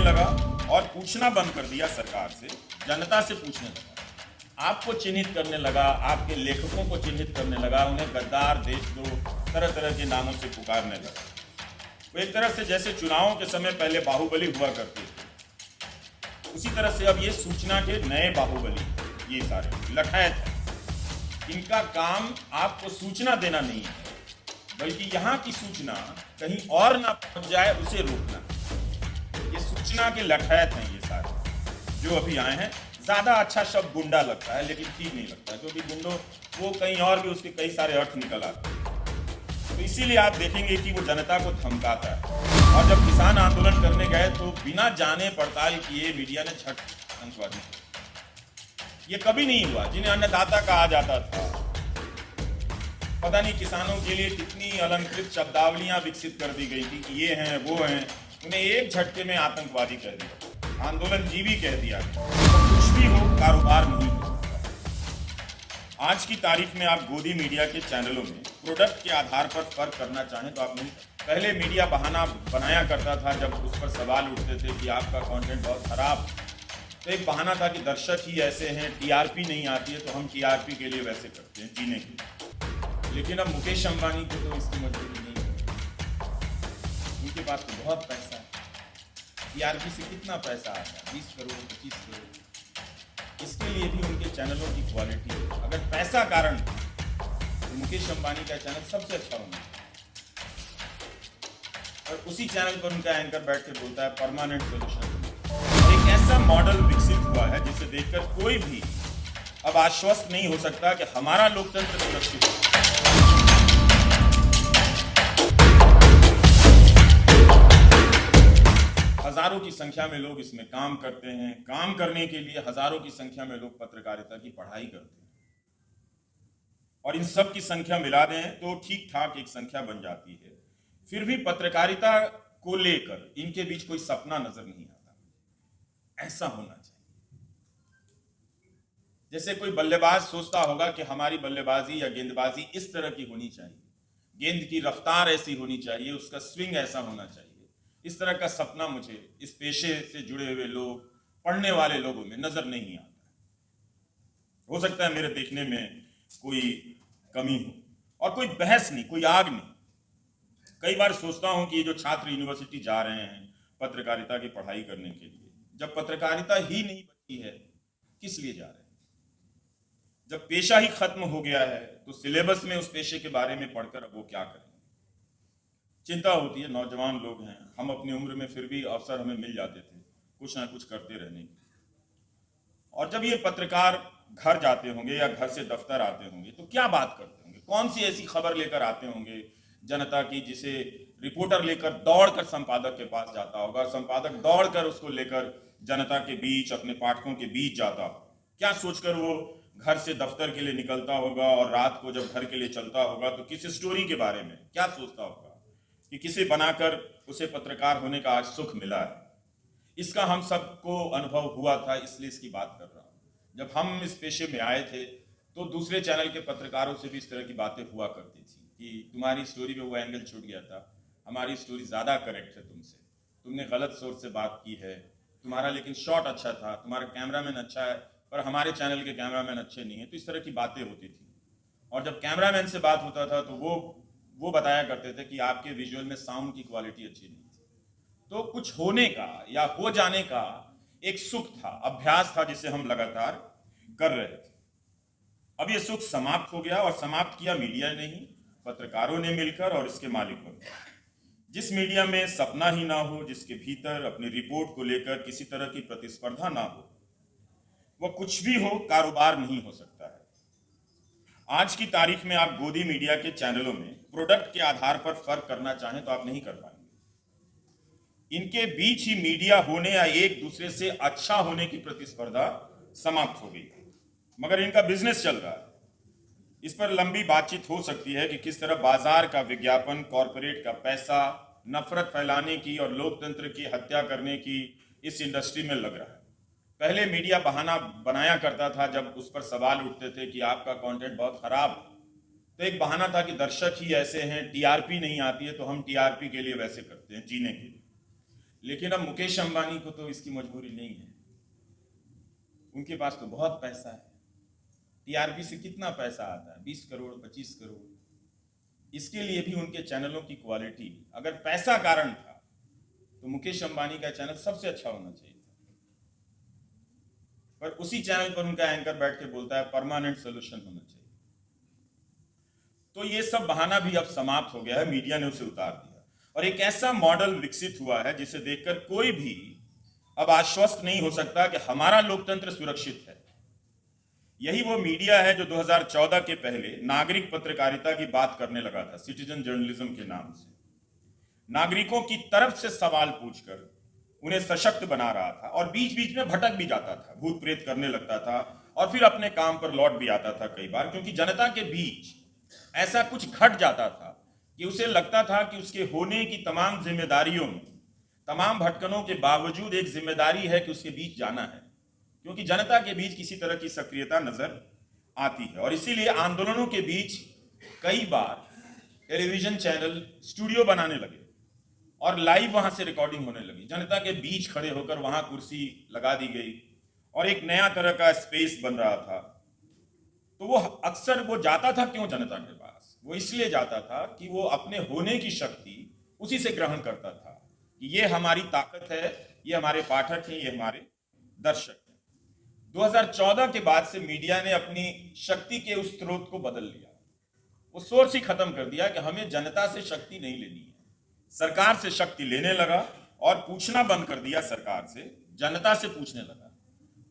लगा और पूछना बंद कर दिया सरकार से, जनता से पूछने लगा, आपको चिन्हित करने लगा, आपके लेखकों को चिन्हित करने लगा, उन्हें गद्दार, देशद्रोह, तरह तरह के नामों से पुकारने लगा। वो एक तरह से जैसे चुनावों के समय पहले बाहुबली हुआ करते थे, उसी तरह से अब ये सूचना के नए बाहुबली, ये सारे लठायत है। इनका काम आपको सूचना देना नहीं है, बल्कि यहाँ की सूचना कहीं और ना पहुंच जाए उसे रोकना। ये सूचना के लठायत हैं ये सारे जो अभी आए हैं। ज्यादा अच्छा शब्द गुंडा लगता है, लेकिन ठीक नहीं लगता, क्योंकि गुंडो वो कहीं और भी उसके कई सारे अर्थ निकल आते हैं। तो इसीलिए आप देखेंगे कि वो जनता को धमकाता है। और जब किसान आंदोलन करने गए तो बिना जाने पड़ताल किए मीडिया ने झट आतंकवादी किया। ये कभी नहीं हुआ। जिन्हें अन्नदाता कहा जाता था, पता नहीं किसानों के लिए कितनी अलंकृत शब्दावलियां विकसित कर दी गई थी कि ये हैं वो हैं, उन्हें एक झटके में आतंकवादी कह दिया, आंदोलन जीवी कह दिया। तो कुछ भी हो, कारोबार नहीं हो सकता। आज की तारीख में आप गोदी मीडिया के चैनलों में प्रोडक्ट के आधार पर फर्क करना चाहें तो आप नहीं। पहले मीडिया बहाना बनाया करता था जब उस पर सवाल उठते थे कि आपका कंटेंट बहुत खराब, तो एक बहाना था कि दर्शक ही ऐसे हैं, टीआरपी नहीं आती है तो हम टीआरपी के लिए वैसे करते हैं, जीने के लिए। लेकिन अब मुकेश अंबानी को तो इसकी मजबूरी नहीं है, उनके पास तो बहुत पैसा है। टीआरपी से कितना पैसा आता है? 20 करोड़, 25 करोड़। इसके लिए भी उनके चैनलों की क्वालिटी है। अगर पैसा कारण तो मुकेश अंबानी का चैनल सबसे अच्छा होना है। और उसी चैनल पर उनका एंकर बैठ के बोलता है परमानेंट सोल्यूशन। एक ऐसा मॉडल विकसित हुआ है जिसे देखकर कोई भी अब आश्वस्त नहीं हो सकता कि हमारा लोकतंत्र सुरक्षित है। हजारों की संख्या में लोग इसमें काम करते हैं। काम करने के लिए हजारों की संख्या में लोग पत्रकारिता की पढ़ाई करते हैं, और इन सब की संख्या मिला दें तो ठीक ठाक एक संख्या बन जाती है। फिर भी पत्रकारिता को लेकर इनके बीच कोई सपना नजर नहीं आता। ऐसा होना चाहिए जैसे कोई बल्लेबाज सोचता होगा कि हमारी बल्लेबाजी या गेंदबाजी इस तरह की होनी चाहिए, गेंद की रफ्तार ऐसी होनी चाहिए, उसका स्विंग ऐसा होना चाहिए। इस तरह का सपना मुझे इस पेशे से जुड़े हुए लोग, पढ़ने वाले लोगों में नजर नहीं आता। हो सकता है मेरे देखने में कोई कमी हो, और कोई बहस नहीं, कोई आग नहीं। कई बार सोचता हूं कि ये जो छात्र यूनिवर्सिटी जा रहे हैं पत्रकारिता की पढ़ाई करने के लिए, जब पत्रकारिता ही नहीं बची है किस लिए जा रहे हैं? जब पेशा ही खत्म हो गया है तो सिलेबस में उस पेशे के बारे में पढ़कर अब वो क्या करें? चिंता होती है। नौजवान लोग हैं हम, अपनी उम्र में फिर भी अवसर हमें मिल जाते थे कुछ ना कुछ करते रहने के। और जब ये पत्रकार घर जाते होंगे या घर से दफ्तर आते होंगे तो क्या बात करते होंगे? कौन सी ऐसी खबर लेकर आते होंगे जनता की, जिसे रिपोर्टर लेकर दौड़कर संपादक के पास जाता होगा, संपादक दौड़कर उसको लेकर जनता के बीच, अपने पाठकों के बीच जाता होगा। क्या सोचकर वो घर से दफ्तर के लिए निकलता होगा, और रात को जब घर के लिए चलता होगा तो किस स्टोरी के बारे में क्या सोचता होगा कि किसे बनाकर उसे पत्रकार होने का आज सुख मिला है। इसका हम सबको अनुभव हुआ था, इसलिए इसकी बात कर रहा हूं। जब हम इस पेशे में आए थे तो दूसरे चैनल के पत्रकारों से भी इस तरह की बातें हुआ करती थी कि तुम्हारी स्टोरी में वो एंगल छूट गया था, हमारी स्टोरी ज़्यादा करेक्ट है तुमसे, तुमने गलत सोर्स से बात की है, तुम्हारा लेकिन शॉट अच्छा था, तुम्हारा कैमरामैन अच्छा है पर हमारे चैनल के कैमरामैन अच्छे नहीं है। तो इस तरह की बातें होती थी। और जब कैमरामैन से बात होता था तो वो बताया करते थे कि आपके विजुअल में साउंड की क्वालिटी अच्छी नहीं थी। तो कुछ होने का या हो जाने का एक सुख था, अभ्यास था, जिसे हम लगातार कर रहे थे। अब ये सुख समाप्त हो गया, और समाप्त किया मीडिया ने ही, पत्रकारों ने मिलकर और इसके मालिकों ने। जिस मीडिया में सपना ही ना हो, जिसके भीतर अपनी रिपोर्ट को लेकर किसी तरह की प्रतिस्पर्धा ना हो, वह कुछ भी हो, कारोबार नहीं हो सकता है। आज की तारीख में आप गोदी मीडिया के चैनलों में प्रोडक्ट के आधार पर फर्क करना चाहें तो आप नहीं कर पाएंगे। इनके बीच ही मीडिया होने या एक दूसरे से अच्छा होने की प्रतिस्पर्धा समाप्त हो गई है, मगर इनका बिजनेस चल रहा है। इस पर लंबी बातचीत हो सकती है कि किस तरह बाजार का विज्ञापन, कॉरपोरेट का पैसा नफरत फैलाने की और लोकतंत्र की हत्या करने की इस इंडस्ट्री में लग रहा है। पहले मीडिया बहाना बनाया करता था जब उस पर सवाल उठते थे कि आपका कंटेंट बहुत खराब है, तो एक बहाना था कि दर्शक ही ऐसे हैं, टीआरपी नहीं आती है तो हम टीआरपी के लिए वैसे करते हैं, जीने के लिए। लेकिन अब मुकेश अंबानी को तो इसकी मजबूरी नहीं है, उनके पास तो बहुत पैसा है। टीआरपी से कितना पैसा आता है, 20 करोड़ 25 करोड़। इसके लिए भी उनके चैनलों की क्वालिटी, अगर पैसा कारण था तो मुकेश अंबानी का चैनल सबसे अच्छा होना चाहिए था, पर उसी चैनल पर उनका एंकर बैठ के बोलता है परमानेंट सोल्यूशन होना चाहिए। तो ये सब बहाना भी अब समाप्त हो गया है, मीडिया ने उसे उतार दिया और एक ऐसा मॉडल विकसित हुआ है जिसे देखकर कोई भी अब आश्वस्त नहीं हो सकता कि हमारा लोकतंत्र सुरक्षित है। यही वो मीडिया है जो 2014 के पहले नागरिक पत्रकारिता की बात करने लगा था, सिटीजन जर्नलिज्म के नाम से। नागरिकों की तरफ से सवाल पूछकर उन्हें सशक्त बना रहा था और बीच बीच में भटक भी जाता था, भूत प्रेत करने लगता था और फिर अपने काम पर लौट भी आता था कई बार, क्योंकि जनता के बीच ऐसा कुछ घट जाता था कि उसे लगता था कि उसके होने की तमाम जिम्मेदारियों में, तमाम भटकनों के बावजूद एक जिम्मेदारी है कि उसके बीच जाना है, क्योंकि जनता के बीच किसी तरह की सक्रियता नजर आती है। और इसीलिए आंदोलनों के बीच कई बार टेलीविजन चैनल स्टूडियो बनाने लगे और लाइव वहां से रिकॉर्डिंग होने लगी, जनता के बीच खड़े होकर वहां कुर्सी लगा दी गई और एक नया तरह का स्पेस बन रहा था। तो वो अक्सर वो जाता था क्यों जनता के पास, वो इसलिए जाता था कि वो अपने होने की शक्ति उसी से ग्रहण करता था कि ये हमारी ताकत है, ये हमारे पाठक हैं, ये हमारे दर्शक हैं। 2014 के बाद से मीडिया ने अपनी शक्ति के उस स्रोत को बदल लिया, वो सोर्स ही खत्म कर दिया कि हमें जनता से शक्ति नहीं लेनी है, सरकार से शक्ति लेने लगा और पूछना बंद कर दिया सरकार से, जनता से पूछने लगा,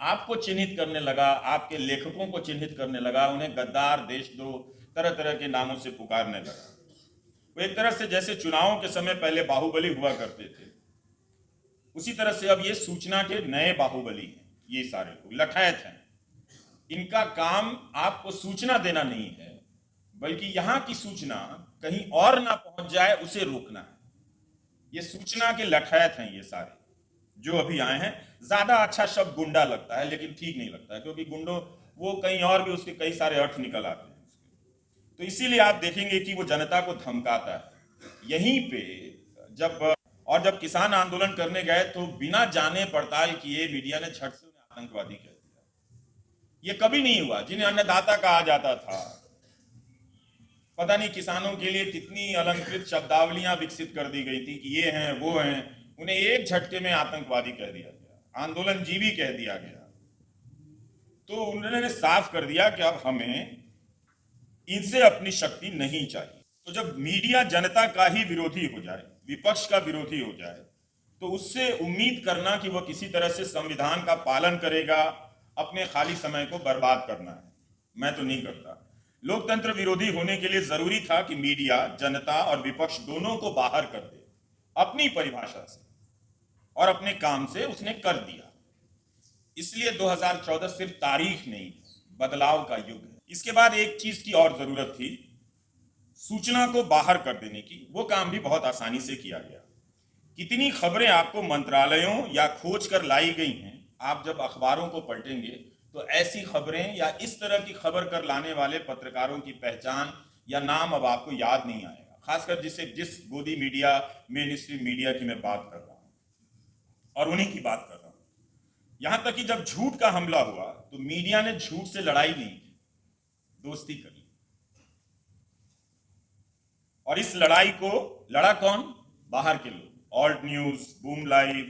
आपको चिन्हित करने लगा, आपके लेखकों को चिन्हित करने लगा, उन्हें गद्दार, देशद्रोह, तरह तरह के नामों से पुकारने लगा। वो एक तरह से जैसे चुनावों के समय पहले बाहुबली हुआ करते थे, उसी तरह से अब ये सूचना के नए बाहुबली हैं। ये सारे लोग लठायत हैं, इनका काम आपको सूचना देना नहीं है, बल्कि यहां की सूचना कहीं और ना पहुंच जाए उसे रोकना है। ये सूचना के लठायत हैं ये सारे जो अभी आए हैं। ज्यादा अच्छा शब्द गुंडा लगता है, लेकिन ठीक नहीं लगता है, क्योंकि गुंडो वो कहीं और भी उसके कई सारे अर्थ निकल आते हैं उसके। तो इसीलिए आप देखेंगे कि वो जनता को धमकाता है। यहीं पे जब किसान आंदोलन करने गए तो बिना जाने पड़ताल किए मीडिया ने झट से उन्हें आतंकवादी कह दिया। ये कभी नहीं हुआ। जिन्हें अन्नदाता कहा जाता था, पता नहीं किसानों के लिए कितनी अलंकृत शब्दावलियां विकसित कर दी गई थी कि ये हैं वो हैं, उन्हें एक झटके में आतंकवादी कह दिया गया, आंदोलनजीवी कह दिया गया। तो उन्होंने साफ कर दिया कि अब हमें इनसे अपनी शक्ति नहीं चाहिए। तो जब मीडिया जनता का ही विरोधी हो जाए, विपक्ष का विरोधी हो जाए, तो उससे उम्मीद करना कि वह किसी तरह से संविधान का पालन करेगा, अपने खाली समय को बर्बाद करना है, मैं तो नहीं करता। लोकतंत्र विरोधी होने के लिए जरूरी था कि मीडिया जनता और विपक्ष दोनों को बाहर कर दे अपनी परिभाषा से, और अपने काम से उसने कर दिया। इसलिए 2014 सिर्फ तारीख नहीं, बदलाव का युग है। इसके बाद एक चीज की और जरूरत थी, सूचना को बाहर कर देने की। वो काम भी बहुत आसानी से किया गया। कितनी खबरें आपको मंत्रालयों या खोज कर लाई गई हैं, आप जब अखबारों को पलटेंगे तो ऐसी खबरें या इस तरह की खबर कर लाने वाले पत्रकारों की पहचान या नाम अब आपको याद नहीं आएगा, खासकर जिस गोदी मीडिया, मेन स्ट्रीम मीडिया की मैं बात कर रहा हूं और उन्हीं की बात कर रहा हूं। यहां तक कि जब झूठ का हमला हुआ तो मीडिया ने झूठ से लड़ाई नहीं की, दोस्ती कर ली। और इस लड़ाई को लड़ा कौन? बाहर के लोग, ऑल्ट न्यूज, बूम लाइव,